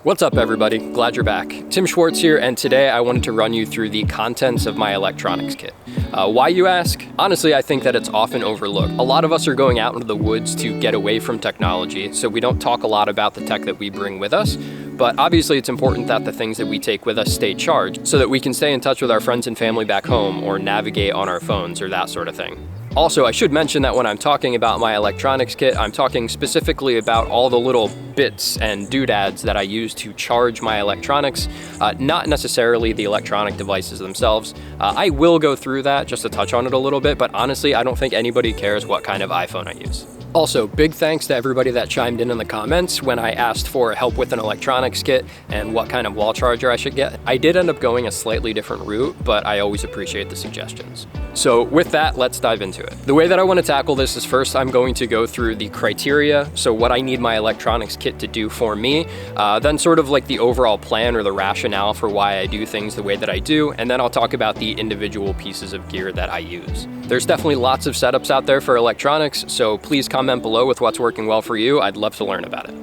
What's up everybody, glad you're back. Tim Schwartz here, and today I wanted to run you through the contents of my electronics kit. Why you ask? Honestly, I think that it's often overlooked. A lot of us are going out into the woods to get away from technology, so we don't talk a lot about the tech that we bring with us. But obviously it's important that the things that we take with us stay charged so that we can stay in touch with our friends and family back home or navigate on our phones or that sort of thing. Also, I should mention that when I'm talking about my electronics kit, I'm talking specifically about all the little bits and doodads that I use to charge my electronics, not necessarily the electronic devices themselves. I will go through that just to touch on it a little bit, but honestly, I don't think anybody cares what kind of iPhone I use. Also, big thanks to everybody that chimed in the comments when I asked for help with an electronics kit and what kind of wall charger I should get. I did end up going a slightly different route, but I always appreciate the suggestions. So with that, let's dive into it. The way that I want to tackle this is first I'm going to go through the criteria, so what I need my electronics kit to do for me, then sort of like the overall plan or the rationale for why I do things the way that I do, and then I'll talk about the individual pieces of gear that I use. There's definitely lots of setups out there for electronics, so please comment below with what's working well for you. I'd love to learn about it.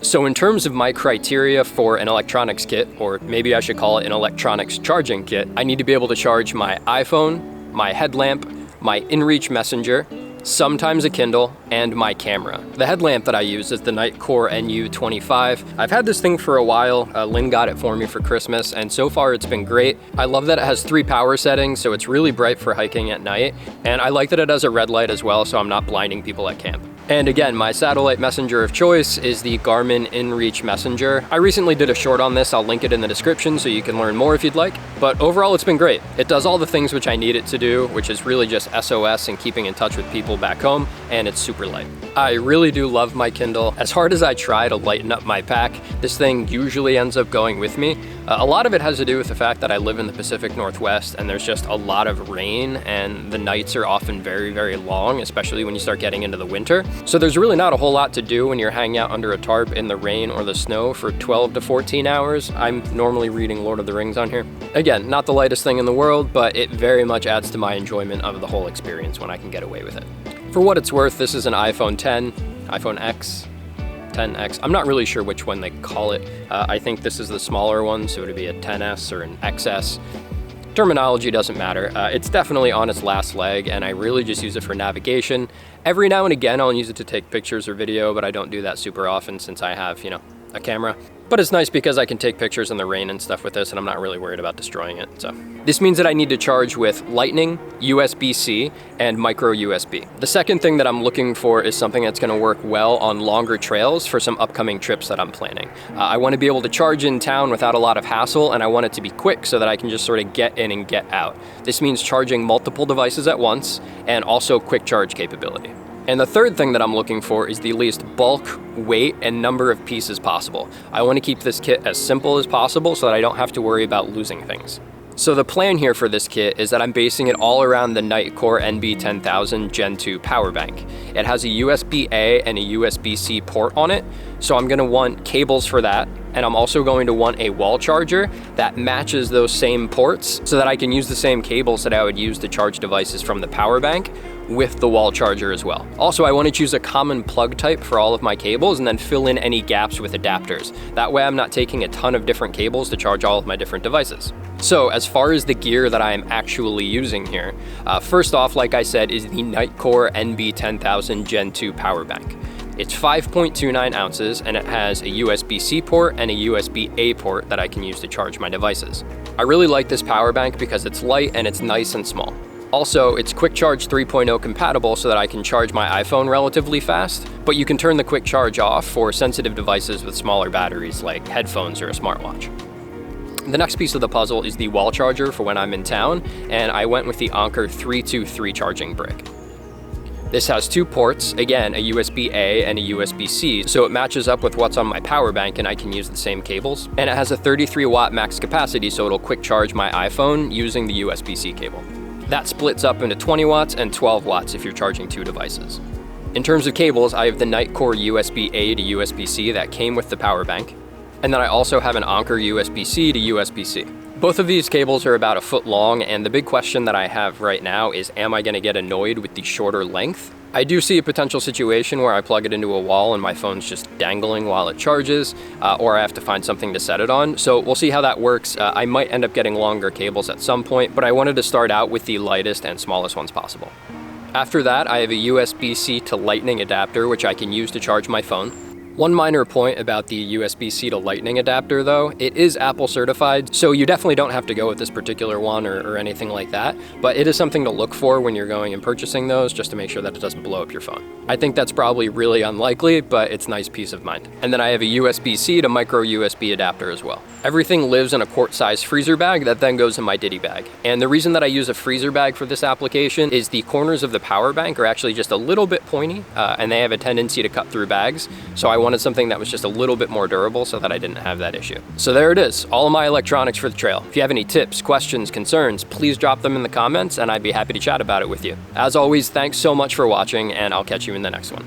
So in terms of my criteria for an electronics kit, or maybe I should call it an electronics charging kit, I need to be able to charge my iPhone, my headlamp, my inReach messenger, sometimes a Kindle, and my camera. The headlamp that I use is the Nitecore NU25. I've had this thing for a while. Lynn got it for me for Christmas, and so far it's been great. I love that it has 3 power settings, so it's really bright for hiking at night, and I like that it has a red light as well, so I'm not blinding people at camp. And again, my satellite messenger of choice is the Garmin inReach messenger. I recently did a short on this. I'll link it in the description so you can learn more if you'd like. But overall, it's been great. It does all the things which I need it to do, which is really just SOS and keeping in touch with people back home, and it's super light. I really do love my Kindle. As hard as I try to lighten up my pack, this thing usually ends up going with me. A lot of it has to do with the fact that I live in the Pacific Northwest and there's just a lot of rain, and the nights are often very, very long, especially when you start getting into the winter. So there's really not a whole lot to do when you're hanging out under a tarp in the rain or the snow for 12 to 14 hours. I'm normally reading Lord of the Rings on here. Again, not the lightest thing in the world, but it very much adds to my enjoyment of the whole experience when I can get away with it. For what it's worth, this is an iPhone 10, iPhone X, 10X. I'm not really sure which one they call it. I think this is the smaller one, so it'd be a 10S or an XS. Terminology doesn't matter. It's definitely on its last leg, and I really just use it for navigation. Every now and again, I'll use it to take pictures or video, but I don't do that super often since I have, a camera. But it's nice because I can take pictures in the rain and stuff with this, and I'm not really worried about destroying it. So this means that I need to charge with Lightning, USB-C, and micro USB. The second thing that I'm looking for is something that's gonna work well on longer trails for some upcoming trips that I'm planning. I wanna be able to charge in town without a lot of hassle, and I want it to be quick so that I can just sort of get in and get out. This means charging multiple devices at once, and also quick charge capability. And the third thing that I'm looking for is the least bulk, weight, and number of pieces possible. I want to keep this kit as simple as possible so that I don't have to worry about losing things. So the plan here for this kit is that I'm basing it all around the Nitecore NB10000 Gen 2 power bank. It has a USB-A and a USB-C port on it, so I'm going to want cables for that, and I'm also going to want a wall charger that matches those same ports so that I can use the same cables that I would use to charge devices from the power bank with the wall charger as well. Also, I want to choose a common plug type for all of my cables and then fill in any gaps with adapters. That way I'm not taking a ton of different cables to charge all of my different devices. So as far as the gear that I am actually using here, first off, like I said, is the Nitecore NB10000 Gen 2 power bank. It's 5.29 ounces, and it has a USB-C port and a USB-A port that I can use to charge my devices. I really like this power bank because it's light and it's nice and small. Also, it's Quick Charge 3.0 compatible so that I can charge my iPhone relatively fast, but you can turn the quick charge off for sensitive devices with smaller batteries like headphones or a smartwatch. The next piece of the puzzle is the wall charger for when I'm in town, and I went with the Anker 323 charging brick. This has 2 ports, again, a USB-A and a USB-C, so it matches up with what's on my power bank and I can use the same cables. And it has a 33 watt max capacity, so it'll quick charge my iPhone using the USB-C cable. That splits up into 20 watts and 12 watts if you're charging 2 devices. In terms of cables, I have the Nitecore USB-A to USB-C that came with the power bank, and then I also have an Anker USB-C to USB-C. Both of these cables are about 1 foot long, and the big question that I have right now is, am I going to get annoyed with the shorter length, I do see a potential situation where I plug it into a wall and my phone's just dangling while it charges, or I have to find something to set it on. So we'll see how that works. I might end up getting longer cables at some point, but I wanted to start out with the lightest and smallest ones possible. After that, I have a USB-C to Lightning adapter, which I can use to charge my phone. One minor point about the USB-C to Lightning adapter though, it is Apple certified, so you definitely don't have to go with this particular one or anything like that, but it is something to look for when you're going and purchasing those, just to make sure that it doesn't blow up your phone. I think that's probably really unlikely, but it's nice peace of mind. And then I have a USB-C to micro USB adapter as well. Everything lives in a quart-sized freezer bag that then goes in my Diddy bag. And the reason that I use a freezer bag for this application is the corners of the power bank are actually just a little bit pointy, and they have a tendency to cut through bags, so I wanted something that was just a little bit more durable so that I didn't have that issue. So there it is, all of my electronics for the trail. If you have any tips, questions, concerns, please drop them in the comments and I'd be happy to chat about it with you. As always, thanks so much for watching and I'll catch you in the next one.